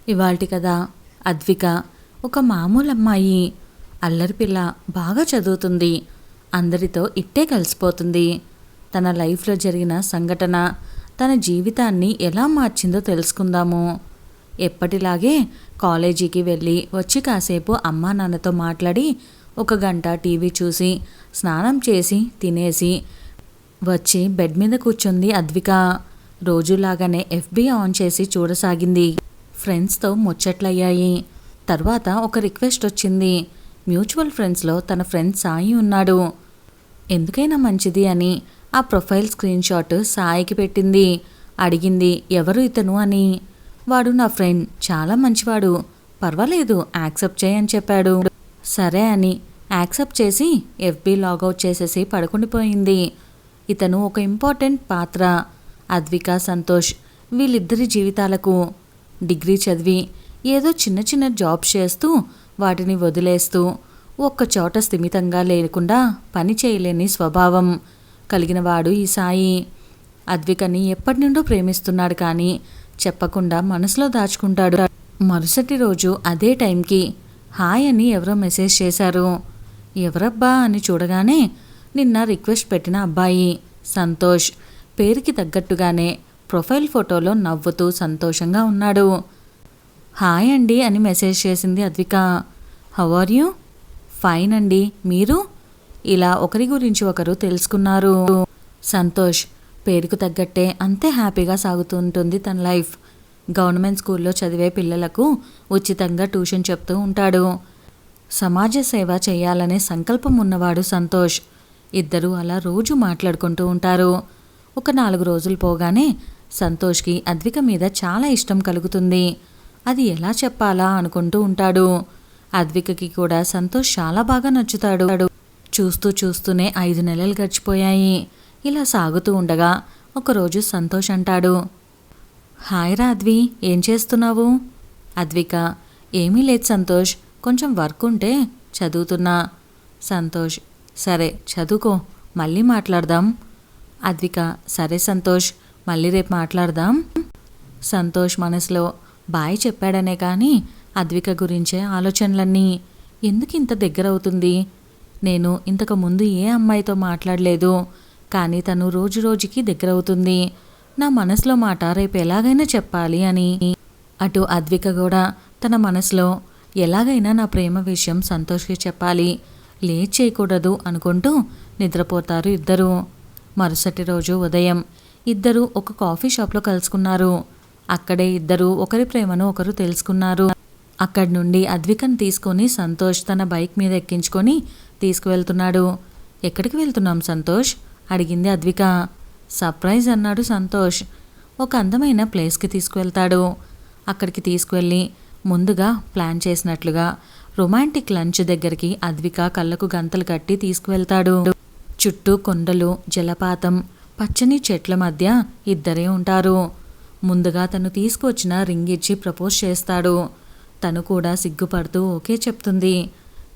ఇవాల్టి కథ అద్విక ఒక మామూలు అమ్మాయి. అల్లరి పిల్ల, బాగా చదువుతుంది. అందరితో ఇట్టే కలిసిపోతుంది. తన లైఫ్లో జరిగిన సంఘటన తన జీవితాన్ని ఎలా మార్చిందో తెలుసుకుందాము. ఎప్పటిలాగే కాలేజీకి వెళ్ళి వచ్చి కాసేపు అమ్మా నాన్నతో మాట్లాడి 1 గంట టీవీ చూసి స్నానం చేసి తినేసి వచ్చి బెడ్ మీద కూర్చుంది అద్విక. రోజులాగానే FB ఆన్ చేసి చూడసాగింది. ఫ్రెండ్స్తో ముచ్చట్లయ్యాయి. తర్వాత ఒక రిక్వెస్ట్ వచ్చింది. మ్యూచువల్ ఫ్రెండ్స్లో తన ఫ్రెండ్ సాయి ఉన్నాడు. ఎందుకైనా మంచిది అని ఆ ప్రొఫైల్ స్క్రీన్ షాట్ సాయికి పెట్టింది. అడిగింది ఎవరు ఇతను అని. వాడు నా ఫ్రెండ్, చాలా మంచివాడు, పర్వాలేదు యాక్సెప్ట్ చేయని చెప్పాడు. సరే అని యాక్సెప్ట్ చేసి FB లాగౌట్ చేసేసి పడుకుండిపోయింది. ఇతను ఒక ఇంపార్టెంట్ పాత్ర. అద్విక, సంతోష్ వీళ్ళిద్దరి జీవితాలకు. డిగ్రీ చదివి ఏదో చిన్న చిన్న జాబ్స్ చేస్తూ వాటిని వదిలేస్తూ ఒక్కచోట స్థిమితంగా లేకుండా పని చేయలేని స్వభావం కలిగినవాడు ఈ సాయి. అద్వికని ఎప్పటి నుండో ప్రేమిస్తున్నాడు, కానీ చెప్పకుండా మనసులో దాచుకుంటాడు. మరుసటి రోజు అదే టైంకి హాయ్ అని ఎవరో మెసేజ్ చేశారు. ఎవరబ్బా అని చూడగానే నిన్న రిక్వెస్ట్ పెట్టిన అబ్బాయి సంతోష్. పేరుకి తగ్గట్టుగానే ప్రొఫైల్ ఫోటోలో నవ్వుతూ సంతోషంగా ఉన్నాడు. హాయ్ అండి అని మెసేజ్ చేసింది Advika. How are you? Fine అండి, మీరు? ఇలా ఒకరి గురించి ఒకరు తెలుసుకున్నారు. సంతోష్ పేరుకు తగ్గట్టే అంతే హ్యాపీగా సాగుతూ ఉంటుంది తన లైఫ్. గవర్నమెంట్ స్కూల్లో చదివే పిల్లలకు ఉచితంగా ట్యూషన్ చెప్తూ ఉంటాడు. సమాజ సేవ చేయాలనే సంకల్పం ఉన్నవాడు సంతోష్. ఇద్దరూ అలా రోజు మాట్లాడుకుంటూ ఉంటారు. ఒక 4 రోజులు పోగానే సంతోష్కి అద్విక మీద చాలా ఇష్టం కలుగుతుంది. అది ఎలా చెప్పాలా అనుకుంటూ ఉంటాడు. అద్వికకి కూడా సంతోష్ చాలా బాగా నచ్చుతాడు. చూస్తూ చూస్తూనే 5 నెలలు గడిచిపోయాయి. ఇలా సాగుతూ ఉండగా ఒకరోజు సంతోష్ అంటాడు, హాయ్ రా అద్వి, ఏం చేస్తున్నావు? అద్విక, ఏమీ లేదు సంతోష్, కొంచెం వర్క్ ఉంటే చదువుతున్నా. సంతోష్, సరే చదువుకో, మళ్ళీ మాట్లాడదాం. అద్విక, సరే సంతోష్, మళ్ళీ రేపు మాట్లాడదాం. సంతోష్ మనసులో బాయ్ చెప్పాడనే కానీ అద్విక గురించే ఆలోచనలన్నీ. ఎందుకు ఇంత దగ్గర అవుతుంది? నేను ఇంతకు ముందు ఏ అమ్మాయితో మాట్లాడలేదు, కానీ తను రోజు రోజుకి దగ్గర అవుతుంది. నా మనసులో మాట రేపు ఎలాగైనా చెప్పాలి అని. అటు అద్విక కూడా తన మనసులో ఎలాగైనా నా ప్రేమ విషయం సంతోష్కి చెప్పాలి, లేట్ చేయకూడదు అనుకుంటూ నిద్రపోతారు ఇద్దరు. మరుసటి రోజు ఉదయం ఇద్దరు ఒక కాఫీ షాప్లో కలుసుకున్నారు. అక్కడే ఇద్దరు ఒకరి ప్రేమను ఒకరు తెలుసుకున్నారు. అక్కడి నుండి అద్వికను తీసుకొని సంతోష్ తన బైక్ మీద ఎక్కించుకొని తీసుకువెళ్తున్నాడు. ఎక్కడికి వెళ్తున్నాం సంతోష్? అడిగింది అద్విక. సర్ప్రైజ్ అన్నాడు సంతోష్. ఒక అందమైన ప్లేస్కి తీసుకువెళ్తాడు. అక్కడికి తీసుకువెళ్ళి ముందుగా ప్లాన్ చేసినట్లుగా రొమాంటిక్ లంచ్ దగ్గరికి అద్విక కళ్ళకు గంతలు కట్టి తీసుకువెళ్తాడు. చుట్టూ కొండలు, జలపాతం, పచ్చని చెట్ల మధ్య ఇద్దరే ఉంటారు. ముందుగా తను తీసుకొచ్చిన రింగ్ ఇచ్చి ప్రపోజ్ చేస్తాడు. తను కూడా సిగ్గుపడుతూ ఓకే చెప్తుంది.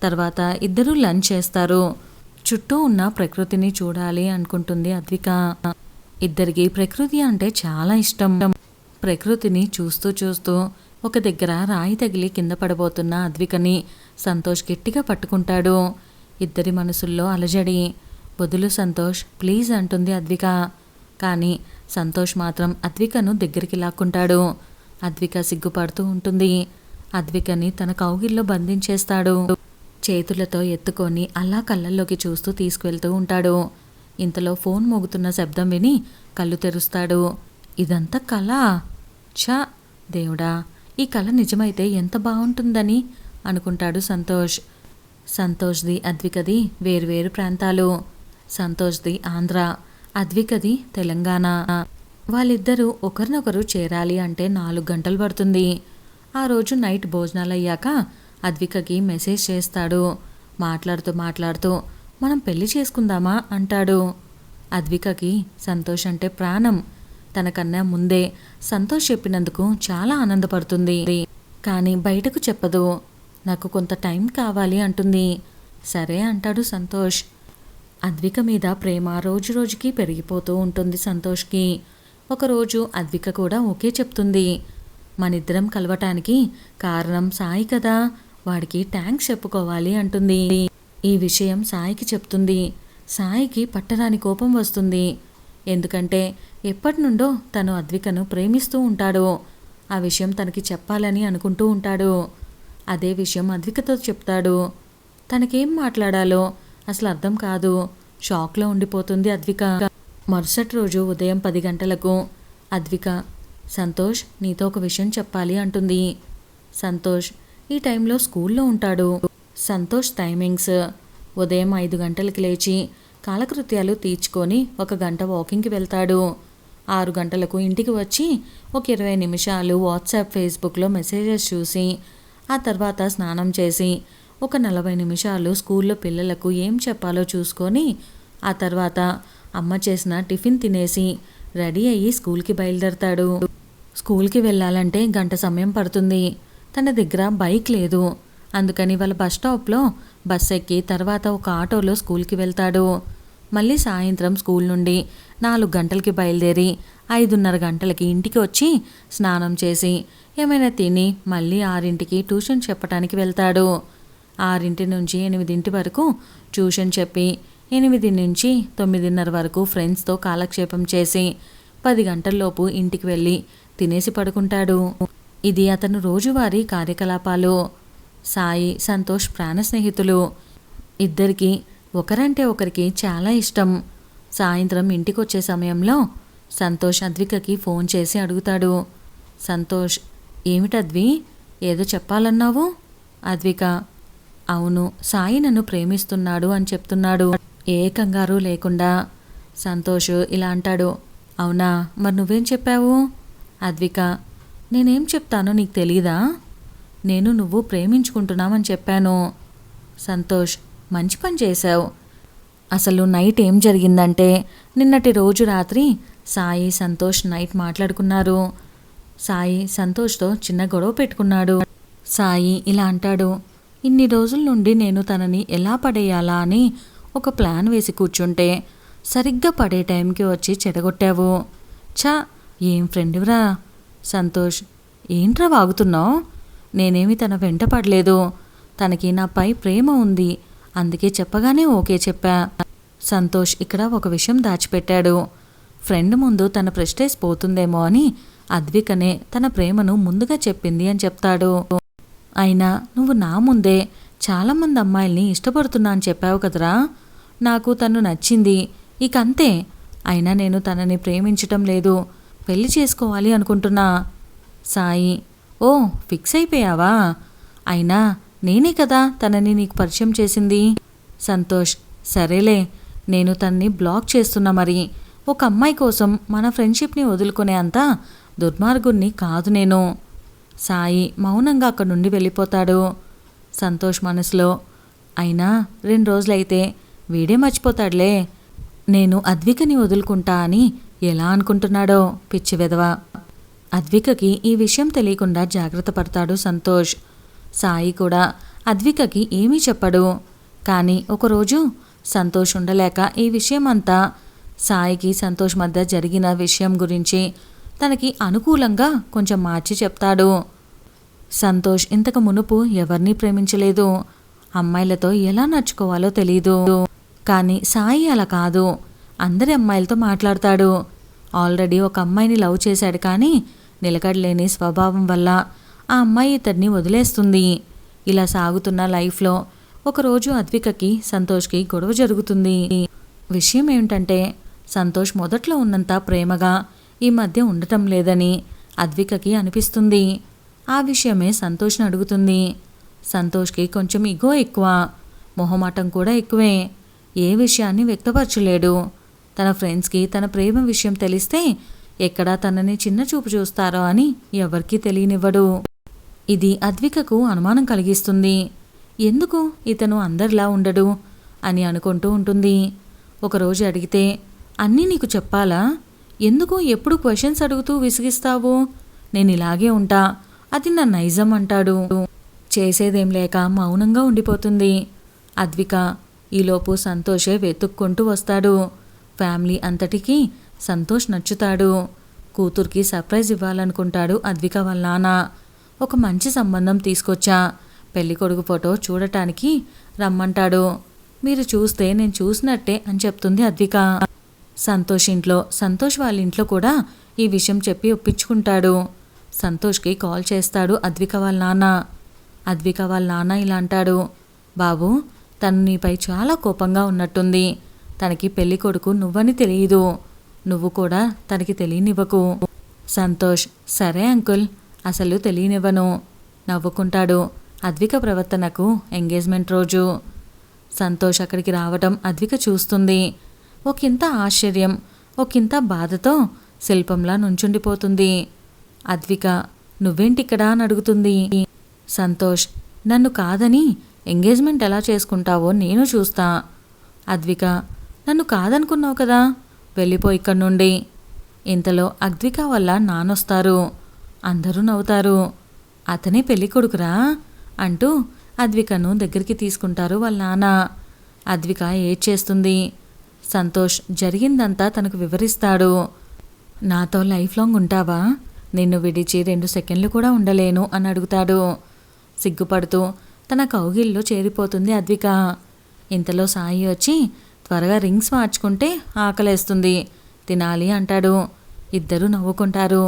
తర్వాత ఇద్దరూ లంచ్ చేస్తారు. చుట్టూ ఉన్న ప్రకృతిని చూడాలి అనుకుంటుంది అద్విక. ఇద్దరికి ప్రకృతి అంటే చాలా ఇష్టం. ప్రకృతిని చూస్తూ చూస్తూ ఒక దగ్గర రాయి తగిలి కింద పడబోతున్న అద్వికని సంతోష్ గట్టిగా పట్టుకుంటాడు. ఇద్దరి మనసుల్లో అలజడి. వదులు సంతోష్, ప్లీజ్ అంటుంది అద్విక. కానీ సంతోష్ మాత్రం అద్వికను దగ్గరికి లాక్కుంటాడు. అద్విక సిగ్గుపడుతూ ఉంటుంది. అద్వికని తన కౌగిల్లో బంధించేస్తాడు. చేతులతో ఎత్తుకొని అలా కళ్ళల్లోకి చూస్తూ తీసుకువెళ్తూ ఉంటాడు. ఇంతలో ఫోన్ మోగుతున్న శబ్దం విని కళ్ళు తెరుస్తాడు. ఇదంతా కళ? ఛా దేవుడా, ఈ కళ నిజమైతే ఎంత బాగుంటుందని అనుకుంటాడు సంతోష్. సంతోష్ది అద్వికది వేరువేరు ప్రాంతాలు. సంతోష్ది ఆంధ్ర, అద్వికది తెలంగాణ. వాళ్ళిద్దరూ ఒకరినొకరు చేరాలి అంటే 4 గంటలు పడుతుంది. ఆ రోజు నైట్ భోజనాలు అయ్యాక అద్వికకి మెసేజ్ చేస్తాడు. మాట్లాడుతూ మాట్లాడుతూ మనం పెళ్లి చేసుకుందామా అంటాడు. అద్వికకి సంతోష్ అంటే ప్రాణం. తనకన్నా ముందే సంతోష్ చెప్పినందుకు చాలా ఆనందపడుతుంది. కానీ బయటకు చెప్పదు. నాకు కొంత టైం కావాలి అంటుంది. సరే అంటాడు సంతోష్. అద్విక మీద ప్రేమ రోజు రోజుకి పెరిగిపోతూ ఉంటుంది సంతోష్కి. ఒకరోజు అద్విక కూడా ఓకే చెప్తుంది. మనిద్దరం కలవటానికి కారణం సాయి కదా, వాడికి థ్యాంక్స్ చెప్పుకోవాలి అంటుంది. ఈ విషయం సాయికి చెప్తుంది. సాయికి పట్టరాని కోపం వస్తుంది. ఎందుకంటే ఎప్పటి నుండో తను అద్వికను ప్రేమిస్తూ ఉంటాడు. ఆ విషయం తనకి చెప్పాలని అనుకుంటూ ఉంటాడు. అదే విషయం అద్వికతో చెప్తాడు. తనకేం మాట్లాడాలో అసలు అర్థం కాదు. షాక్లో ఉండిపోతుంది అద్విక. మరుసటి రోజు ఉదయం 10 గంటలకు అద్విక, సంతోష్ నీతో ఒక విషయం చెప్పాలి అంటుంది. సంతోష్ ఈ టైంలో స్కూల్లో ఉంటాడు. సంతోష్ టైమింగ్స్ ఉదయం 5 గంటలకి లేచి కాలకృత్యాలు తీర్చుకొని 1 గంట వాకింగ్కి వెళ్తాడు. 6 గంటలకు ఇంటికి వచ్చి ఒక 20 నిమిషాలు వాట్సాప్ ఫేస్బుక్లో మెసేజెస్ చూసి ఆ తర్వాత స్నానం చేసి ఒక 40 నిమిషాలు స్కూల్లో పిల్లలకు ఏం చెప్పాలో చూసుకొని ఆ తర్వాత అమ్మ చేసిన టిఫిన్ తినేసి రెడీ అయ్యి స్కూల్కి బయలుదేరతాడు. స్కూల్కి వెళ్ళాలంటే గంట సమయం పడుతుంది. తన దగ్గర బైక్ లేదు. అందుకని వాళ్ళ బస్ స్టాప్లో బస్ ఎక్కి తర్వాత ఒక ఆటోలో స్కూల్కి వెళ్తాడు. మళ్ళీ సాయంత్రం స్కూల్ నుండి 4 గంటలకి బయలుదేరి 5:30 గంటలకి ఇంటికి వచ్చి స్నానం చేసి ఏమైనా తిని మళ్ళీ 6ంటికి ట్యూషన్ చెప్పడానికి వెళ్తాడు. 6 నుంచి 8 వరకు ట్యూషన్ చెప్పి 8 నుంచి 9:30 వరకు ఫ్రెండ్స్తో కాలక్షేపం చేసి 10 గంటల్లోపు ఇంటికి వెళ్ళి తినేసి పడుకుంటాడు. ఇది అతను రోజువారీ కార్యకలాపాలు. సాయి, సంతోష్ ప్రాణ స్నేహితులు. ఇద్దరికి ఒకరంటే ఒకరికి చాలా ఇష్టం. సాయంత్రం ఇంటికి వచ్చే సమయంలో సంతోష్ అద్వికకి ఫోన్ చేసి అడుగుతాడు. సంతోష్, ఏమిటద్వి, ఏదో చెప్పాలన్నావు? అద్విక, అవును, సాయి నన్ను ప్రేమిస్తున్నాడు అని చెప్తున్నాడు. ఏ కంగారు లేకుండా సంతోష్ ఇలా అంటాడు. అవునా, మరి నువ్వేం చెప్పావు? అద్విక, నేనేం చెప్తానో నీకు తెలీదా? నేను నువ్వు ప్రేమించుకుంటున్నామని చెప్పాను. సంతోష్, మంచి పని చేశావు. అసలు నైట్ ఏం జరిగిందంటే నిన్నటి రోజు రాత్రి సాయి సంతోష్ నైట్ మాట్లాడుకున్నారు. సాయి సంతోష్తో చిన్న గొడవ పెట్టుకున్నాడు. సాయి ఇలా అంటాడు. ఇన్ని రోజుల నుండి నేను తనని ఎలా పడేయాలా అని ఒక ప్లాన్ వేసి కూర్చుంటే సరిగ్గా పడే టైంకి వచ్చి చెడగొట్టావు. ఛా, ఏం ఫ్రెండ్రా. సంతోష్, ఏంట్రా వాగుతున్నావు? నేనేమి తన వెంట పడలేదు. తనకి నాపై ప్రేమ ఉంది, అందుకే చెప్పగానే ఓకే చెప్పా. సంతోష్ ఇక్కడ ఒక విషయం దాచిపెట్టాడు. ఫ్రెండ్ ముందు తన ప్రెస్టేజ్ పోతుందేమో అని అద్వికనే తన ప్రేమను ముందుగా చెప్పింది అని చెప్తాడు. అయినా నువ్వు నా ముందే చాలామంది అమ్మాయిల్ని ఇష్టపడుతున్నా అని చెప్పావు కదరా. నాకు తను నచ్చింది, ఇక అంతే. అయినా నేను తనని ప్రేమించటం లేదు, పెళ్లి చేసుకోవాలి అనుకుంటున్నా. సాయి, ఓ ఫిక్స్ అయిపోయావా? అయినా నేనే కదా తనని నీకు పరిచయం చేసింది. సంతోష్, సరేలే, నేను తన్ని బ్లాక్ చేస్తున్నా. మరి ఒక అమ్మాయి కోసం మన ఫ్రెండ్షిప్ని వదులుకునే అంత దుర్మార్గుణ్ణి కాదు నేను. సాయి మౌనంగా అక్కడి నుండి వెళ్ళిపోతాడు. సంతోష్ మనసులో, అయినా 2 రోజులైతే వీడే మర్చిపోతాడులే. నేను అద్వికని వదులుకుంటా అని ఎలా అనుకుంటున్నాడో పిచ్చి వెధవ. అద్వికకి ఈ విషయం తెలియకుండా జాగ్రత్త పడతాడు సంతోష్. సాయి కూడా అద్వికకి ఏమీ చెప్పడు. కానీ ఒకరోజు సంతోష్ ఉండలేక ఈ విషయం అంతా సాయికి సంతోష్ మధ్య జరిగిన విషయం గురించి తనకి అనుకూలంగా కొంచెం మార్చి చెప్తాడు. సంతోష్ ఇంతకు మునుపు ఎవరిని ప్రేమించలేదు. అమ్మాయిలతో ఎలా నడుచుకోవాలో తెలీదు. కానీ సాయి అలా కాదు. అందరి అమ్మాయిలతో మాట్లాడతాడు. ఆల్రెడీ ఒక అమ్మాయిని లవ్ చేశాడు, కానీ నిలకడలేని స్వభావం వల్ల ఆ అమ్మాయి ఇతన్ని వదిలేస్తుంది. ఇలా సాగుతున్న లైఫ్లో ఒకరోజు అద్వికకి సంతోష్కి గొడవ జరుగుతుంది. విషయం ఏమిటంటే సంతోష్ మొదట్లో ఉన్నంత ప్రేమగా ఈ మధ్య ఉండటం లేదని అద్వికకి అనిపిస్తుంది. ఆ విషయమే సంతోష్ని అడుగుతుంది. సంతోష్కి కొంచెం ఇగో ఎక్కువ, మొహమాటం కూడా ఎక్కువే. ఏ విషయాన్ని వ్యక్తపరచలేడు. తన ఫ్రెండ్స్కి తన ప్రేమ విషయం తెలిస్తే ఎక్కడా తనని చిన్న చూపు చూస్తారో అని ఎవరికీ తెలియనివ్వడు. ఇది అద్వికకు అనుమానం కలిగిస్తుంది. ఎందుకు ఇతను అందరిలా ఉండడు అని అనుకుంటూ ఉంటుంది. ఒకరోజు అడిగితే, అన్నీ నీకు చెప్పాలా? ఎందుకు ఎప్పుడు క్వశ్చన్స్ అడుగుతూ విసిగిస్తావు? నేను ఇలాగే ఉంటా, అది నా నైజం అంటాడు. చేసేదేం లేక మౌనంగా ఉండిపోతుంది అద్విక. ఈలోపు సంతోషే వెతుక్కుంటూ వస్తాడు. ఫ్యామిలీ అంతటికీ సంతోష్ నచ్చుతాడు. కూతురికి సర్ప్రైజ్ ఇవ్వాలనుకుంటాడు అద్విక వాళ్ళ నాన్న. ఒక మంచి సంబంధం తీసుకొచ్చా, పెళ్లి కొడుకు ఫోటో చూడటానికి రమ్మంటాడు. మీరు చూస్తే నేను చూసినట్టే అని చెప్తుంది అద్విక. సంతోష్ ఇంట్లో, సంతోష్ వాళ్ళ ఇంట్లో కూడా ఈ విషయం చెప్పి ఒప్పించుకుంటాడు. సంతోష్కి కాల్ చేస్తాడు అద్విక వాళ్ళ నాన్న. అద్విక వాళ్ళ నాన్న ఇలా అంటాడు, బాబు తను నీపై చాలా కోపంగా ఉన్నట్టుంది. తనకి పెళ్లి కొడుకు నువ్వని తెలియదు, నువ్వు కూడా తనకి తెలియనివ్వకు. సంతోష్, సరే అంకుల్, అసలు తెలియనివ్వను నవ్వుకుంటాడు. అద్విక ప్రవర్తనకు ఎంగేజ్మెంట్ రోజు సంతోష్ అక్కడికి రావటం అద్విక చూస్తుంది. ఒకంత ఆశ్చర్యం, ఒకంత బాధతో శిల్పంలా నుంచుండిపోతుంది. అద్విక, నువ్వేంటిక్కడా అని అడుగుతుంది. సంతోష్, నన్ను కాదని ఎంగేజ్మెంట్ ఎలా చేసుకుంటావో నేను చూస్తా. అద్విక, నన్ను కాదనుకున్నావు కదా, వెళ్ళిపో ఇక్కడి నుండి. ఇంతలో అద్విక వల్ల నానొస్తారు. అందరూ నవ్వుతారు. అతనే పెళ్లి కొడుకురా అంటూ అద్వికను దగ్గరికి తీసుకుంటారు వాళ్ళ నాన్న. అద్విక ఏడ్చేస్తుంది. సంతోష్ జరిగిందంతా తనకు వివరిస్తాడు. నాతో లైఫ్ లాంగ్ ఉంటావా, నిన్ను విడిచి 2 సెకండ్లు కూడా ఉండలేను అని అడుగుతాడు. సిగ్గుపడుతూ తన కౌగిల్లో చేరిపోతుంది అద్విక. ఇంతలో సాయి వచ్చి, త్వరగా రింగ్స్ మార్చుకుంటే ఆకలేస్తుంది, తినాలి అంటాడు. ఇద్దరూ నవ్వుకుంటారు.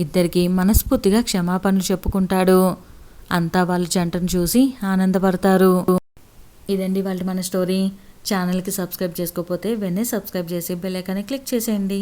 ఇద్దరికి మనస్ఫూర్తిగా క్షమాపణలు చెప్పుకుంటాడు. అంతా వాళ్ళ జంటను చూసి ఆనందపడతారు. ఇదండి వాళ్ళ మన స్టోరీ. ఛానల్కి సబ్స్క్రైబ్ చేసుకోకపోతే వెంటనే సబ్స్క్రైబ్ చేసి బెల్ ఐకాన్ని క్లిక్ చేసేయండి.